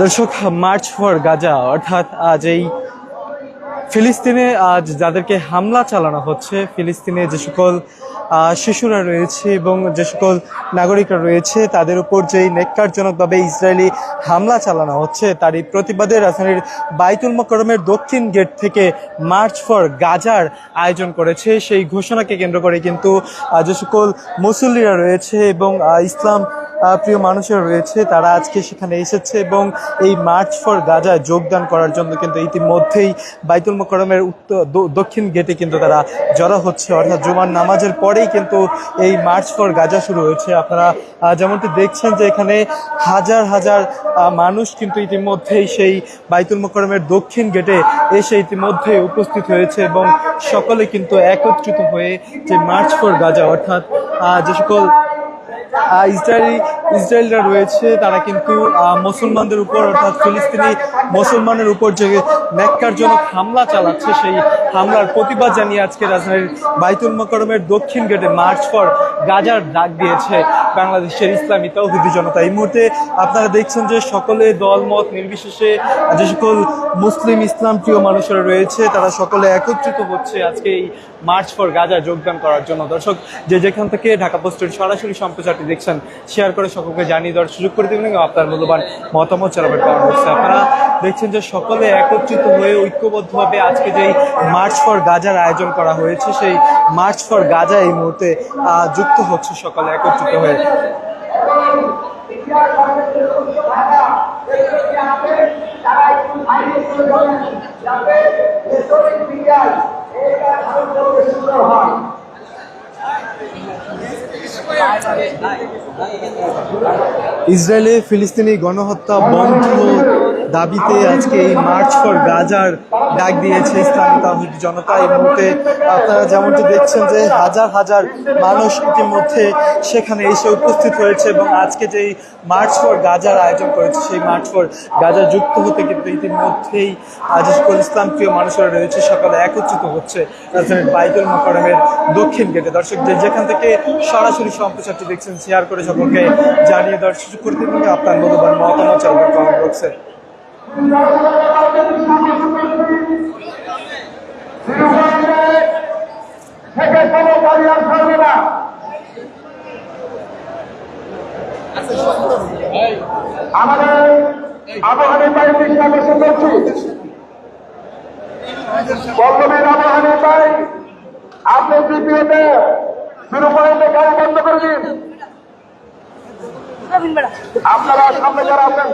দর্শক, March for Gaza অর্থাৎ আজ এই ফিলিস্তিনে আজ যাদেরকে হামলা চালানো হচ্ছে, ফিলিস্তিনে যে সকল শিশুরা রয়েছে এবং যে সকল নাগরিকরা রয়েছে তাদের উপর যেই নেক্কারজনকভাবে ইসরায়েলি হামলা চালানো হচ্ছে, তারই প্রতিবাদে রাজধানীর বাইতুল মোকাররমের দক্ষিণ গেট থেকে মার্চ ফর গাজার আয়োজন করেছে। সেই ঘোষণাকে কেন্দ্র করে কিন্তু যে সকল মুসল্লিরা রয়েছে এবং ইসলাম প্রিয় মানুষেরা রয়েছে তারা আজকে সেখানে এসেছে এবং এই মার্চ ফর গাজায় যোগদান করার জন্য কিন্তু ইতিমধ্যেই বাইতুল মোকাররমের দক্ষিণ গেটে কিন্তু তারা জড়ো হচ্ছে, অর্থাৎ জুমার নামাজের পরেই কিন্তু এই মার্চ ফর গাজা শুরু হয়েছে। আপনারা যেমনটি দেখছেন যে এখানে হাজার হাজার মানুষ কিন্তু ইতিমধ্যেই সেই বাইতুল মোকাররমের দক্ষিণ গেটে এসে ইতিমধ্যেই উপস্থিত হয়েছে এবং সকলে কিন্তু একত্রিত হয়ে যে মার্চ ফর গাজা অর্থাৎ যে সকল ইসরায়েলরা রয়েছে তারা কিন্তু মুসলমানদের উপর অর্থাৎ ফিলিস্তিনি মুসলমানের উপর যে ন্যাক্কারজনক হামলা চালাচ্ছে সেই হামলার প্রতিবাদ জানিয়ে আজকে রাজধানীর বাইতুল মোকাররমের দক্ষিণ গেটে মার্চ ফর গাজার ডাক দিয়েছে বাংলাদেশের ইসলামী তাওহীদি জনতা। এই মুহূর্তে আপনারা দেখছেন যে সকলে দলমত নির্বিশেষে যে সকল মুসলিম ইসলাম প্রিয় মানুষেরা রয়েছে তারা সকলে একত্রিত হচ্ছে আজকে এই মার্চ ফর গাজা যোগদান করার জন্য। দর্শক, যে যেখান থেকে ঢাকা পোস্টের সরাসরি সম্প্রচারটি দেখছেন শেয়ার করে সকলকে জানিয়ে দেওয়ার সুযোগ করে দেবেন এবং আপনার মূল্যবান মতামত জানাবেন কমেন্ট বক্সে। আপনারা দেখছেন যে সকলে একত্রিত হয়ে ঐক্যবদ্ধভাবে আজকে যেই মার্চ ফর গাজার আয়োজন করা হয়েছে সেই মার্চ ফর গাজা এই মুহূর্তে যুক্ত হচ্ছে সকলে একত্রিত হয়ে। ইসরায়েলে ফিলিস্তিনি গণহত্যা বন্ধ দাবিতে আজকে এই মার্চ ফর গাজার ডাক দিয়েছে ইসলামী তাওহীদি জনতা। এই মুহূর্তে আপনারা যেমনটি দেখছেন যে হাজার হাজার মানুষ ইতিমধ্যে সেখানে এসে উপস্থিত হয়েছে এবং আজকে যেই মার্চ ফর গাজার আয়োজন করেছে সেই মার্চ ফর গাজা যুক্ত হতে কিন্তু ইতিমধ্যেই যে সকল ইসলাম প্রিয় মানুষেরা রয়েছে সকলে একত্রিত হচ্ছে রাজধানীর বাইতুল মোকাররমের দক্ষিণ গেটে। দর্শক, যে যেখান থেকে সরাসরি সম্প্রচারটি দেখছেন শেয়ার করে সকলকে জানিয়ে দেওয়ার সুযোগ করে দেবেন আপনার মূল্যবান মতামত জানাবেন কমেন্ট বক্সে। আমাদের আবহাওয়া পাই বিশ্লেষণ করছি বর্তমান আবহাওয়া পাই আপনি দ্বিতীয়তে শুরু করেন গাড়ি বন্ধ করে দিন। আপনারা সামনে যারা আছেন